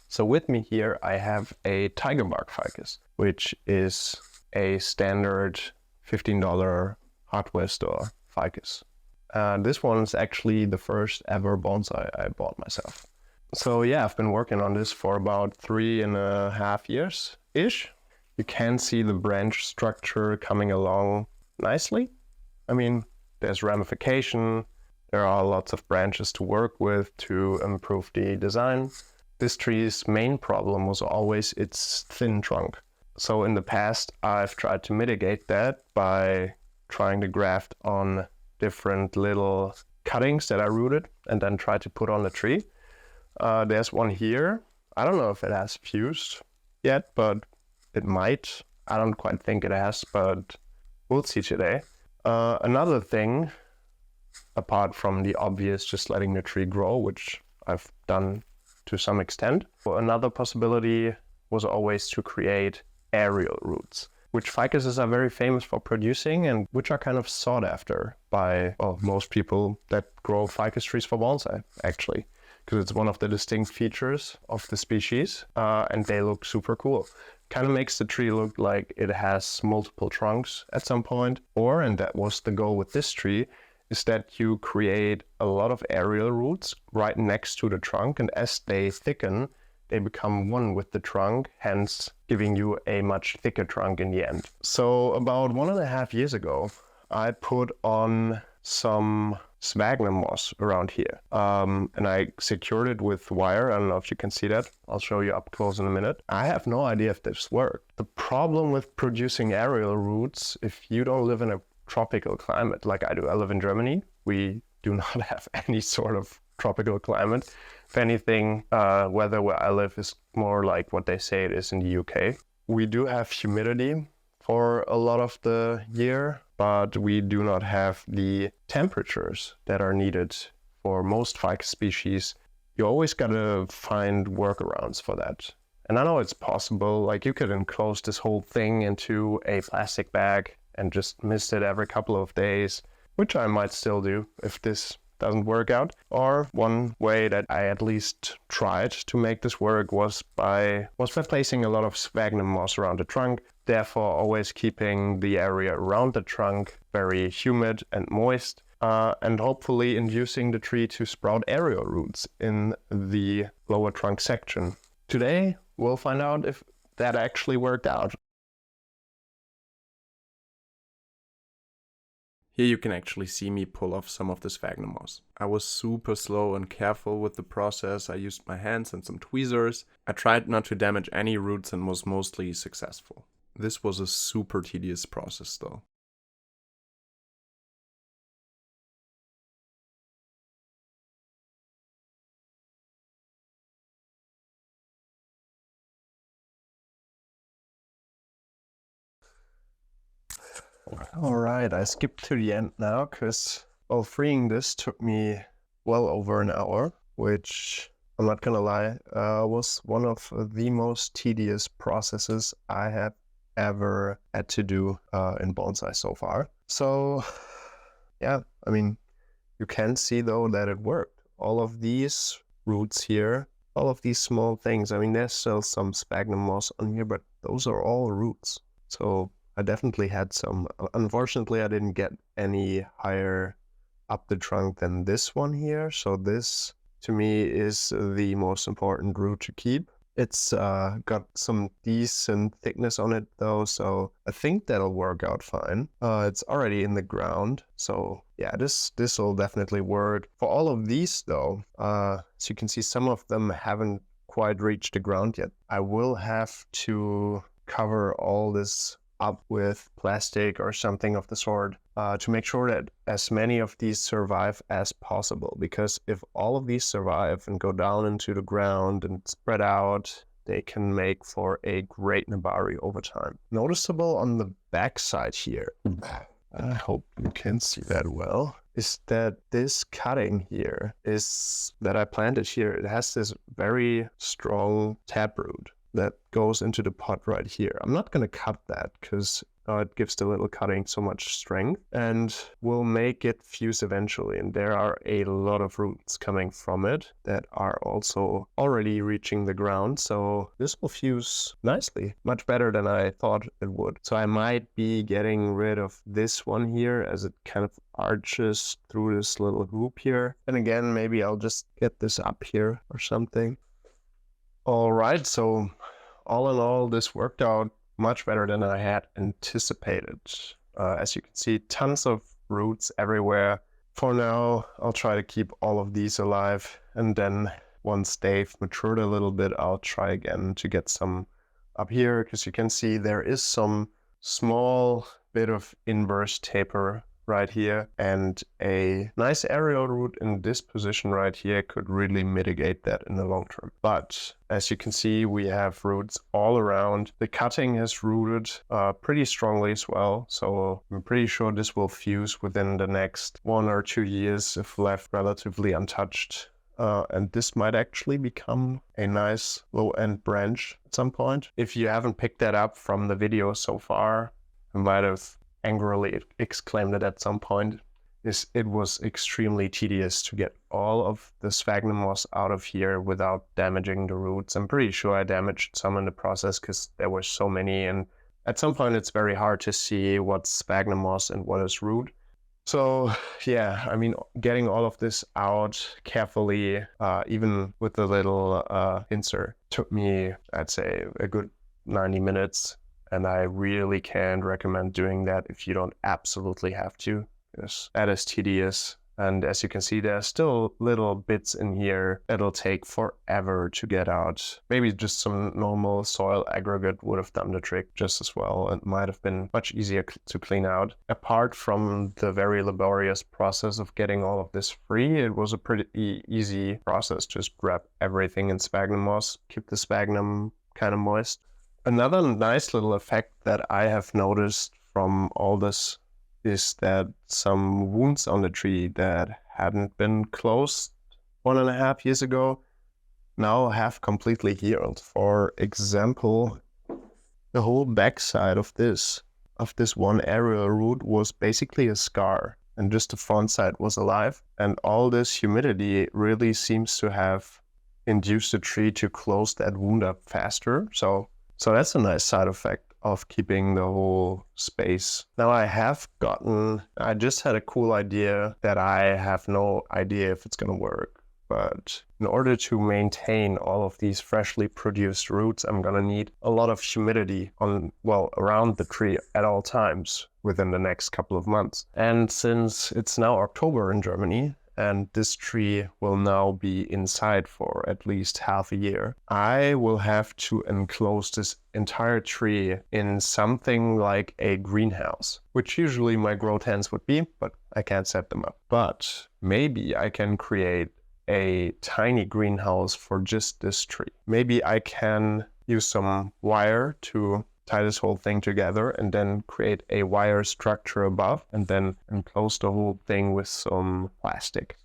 So with me here, I have a tiger bark ficus, which is a standard $15 hardware store ficus. This one is actually the first ever bonsai I bought myself. So yeah, I've been working on this for about 3.5 years-ish. You can see the branch structure coming along nicely. I mean, there's ramification, there are lots of branches to work with to improve the design. This tree's main problem was always its thin trunk. So in the past, I've tried to mitigate that by trying to graft on different little cuttings that I rooted and then try to put on the tree. There's one here. I don't know if it has fused yet, but it might. I don't quite think it has, but we'll see today. Another thing, apart from the obvious just letting the tree grow, which I've done to some extent, another possibility was always to create aerial roots, which ficuses are very famous for producing and which are kind of sought after by most people that grow ficus trees for bonsai, actually, because it's one of the distinct features of the species, and they look super cool. Kind of makes the tree look like it has multiple trunks at some point, and that was the goal with this tree, is that you create a lot of aerial roots right next to the trunk, and as they thicken, they become one with the trunk, hence giving you a much thicker trunk in the end. So about 1.5 years ago, I put on some sphagnum moss around here, and I secured it with wire. I don't know if you can see that. I'll show you up close in a minute. I have no idea if this worked. The problem with producing aerial roots, if you don't live in a tropical climate like I do. I live in Germany. We do not have any sort of tropical climate. If anything, weather where I live is more like what they say it is in the UK. We do have humidity for a lot of the year, but we do not have the temperatures that are needed for most ficus species. You always gotta find workarounds for that. And I know it's possible, like you could enclose this whole thing into a plastic bag and just mist it every couple of days, which I might still do if this doesn't work out. Or one way that I at least tried to make this work was by placing a lot of sphagnum moss around the trunk, therefore always keeping the area around the trunk very humid and moist, and hopefully inducing the tree to sprout aerial roots in the lower trunk section. Today, we'll find out if that actually worked out. Here you can actually see me pull off some of the sphagnum moss. I was super slow and careful with the process. I used my hands and some tweezers. I tried not to damage any roots and was mostly successful. This was a super tedious process though. Alright, I skipped to the end now because, freeing this took me well over an hour, which, I'm not gonna lie, was one of the most tedious processes I have ever had to do in bonsai so far. So, yeah, I mean, you can see though that it worked. All of these roots here, all of these small things, I mean, there's still some sphagnum moss on here, but those are all roots. So I definitely had some. Unfortunately, I didn't get any higher up the trunk than this one here. So this, to me, is the most important root to keep. It's got some decent thickness on it though, so I think that'll work out fine. It's already in the ground, so yeah, this will definitely work. For all of these though, as you can see, some of them haven't quite reached the ground yet. I will have to cover all this up with plastic or something of the sort to make sure that as many of these survive as possible, because if all of these survive and go down into the ground and spread out, they can make for a great nabari over time. Noticeable on the back side here, I hope you can see that well, is that this cutting here that I planted here, it has this very strong taproot. that goes into the pot right here. I'm not going to cut that because it gives the little cutting so much strength, and will make it fuse eventually. And there are a lot of roots coming from it that are also already reaching the ground. So this will fuse nicely, much better than I thought it would. So I might be getting rid of this one here as it kind of arches through this little hoop here. And again, maybe I'll just get this up here or something. All right, so all in all, this worked out much better than I had anticipated. As you can see, tons of roots everywhere. For now, I'll try to keep all of these alive, and then once they've matured a little bit, I'll try again to get some up here, because you can see there is some small bit of inverse taper right here, and a nice aerial root in this position right here could really mitigate that in the long term. But as you can see, we have roots all around. The cutting has rooted pretty strongly as well, so I'm pretty sure this will fuse within the next 1 or 2 years if left relatively untouched. And this might actually become a nice low-end branch at some point. If you haven't picked that up from the video so far, I might have angrily exclaimed it at some point, it was extremely tedious to get all of the sphagnum moss out of here without damaging the roots. I'm pretty sure I damaged some in the process because there were so many, and at some point it's very hard to see what's sphagnum moss and what is root. So yeah, I mean, getting all of this out carefully, even with the little pincer, took me, I'd say, a good 90 minutes. And I really can't recommend doing that if you don't absolutely have to, because that is tedious. And as you can see, there are still little bits in here that'll take forever to get out. Maybe just some normal soil aggregate would have done the trick just as well. It might have been much easier to clean out. Apart from the very laborious process of getting all of this free, it was a pretty easy process. Just grab everything in sphagnum moss, keep the sphagnum kind of moist. Another nice little effect that I have noticed from all this is that some wounds on the tree that hadn't been closed 1.5 years ago now have completely healed. For example, the whole backside of this one aerial root was basically a scar, and just the front side was alive. And all this humidity really seems to have induced the tree to close that wound up faster. So that's a nice side effect of keeping the whole space. Now I just had a cool idea that I have no idea if it's gonna work. But in order to maintain all of these freshly produced roots, I'm gonna need a lot of humidity around the tree at all times within the next couple of months. And since it's now October in Germany, and this tree will now be inside for at least half a year, I will have to enclose this entire tree in something like a greenhouse, which usually my grow tents would be, but I can't set them up. But maybe I can create a tiny greenhouse for just this tree. Maybe I can use some wire to tie this whole thing together and then create a wire structure above and then enclose the whole thing with some plastic.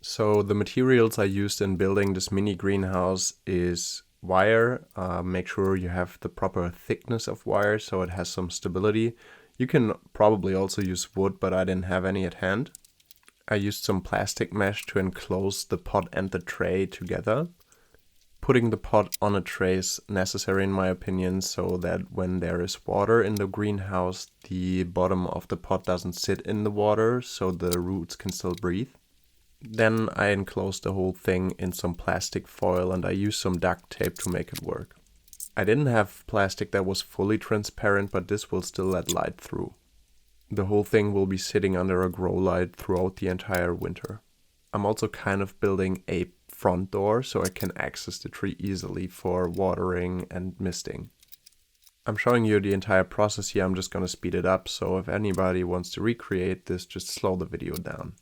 So the materials I used in building this mini greenhouse is wire. Make sure you have the proper thickness of wire so it has some stability. You can probably also use wood, but I didn't have any at hand. I used some plastic mesh to enclose the pot and the tray together. Putting the pot on a tray is necessary in my opinion, so that when there is water in the greenhouse, the bottom of the pot doesn't sit in the water, so the roots can still breathe. Then I enclosed the whole thing in some plastic foil and I used some duct tape to make it work. I didn't have plastic that was fully transparent, but this will still let light through. The whole thing will be sitting under a grow light throughout the entire winter. I'm also kind of building a front door so I can access the tree easily for watering and misting. I'm showing you the entire process here, I'm just gonna speed it up, so if anybody wants to recreate this, just slow the video down.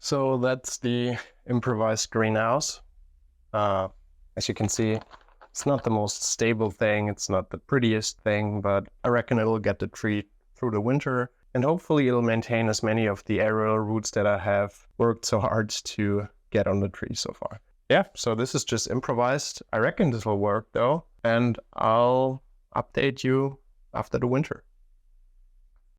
So that's the improvised greenhouse. As you can see, it's not the most stable thing, it's not the prettiest thing, but I reckon it'll get the tree through the winter, and hopefully it'll maintain as many of the aerial roots that I have worked so hard to get on the tree so far. Yeah, so this is just improvised. I reckon this will work though, and I'll update you after the winter.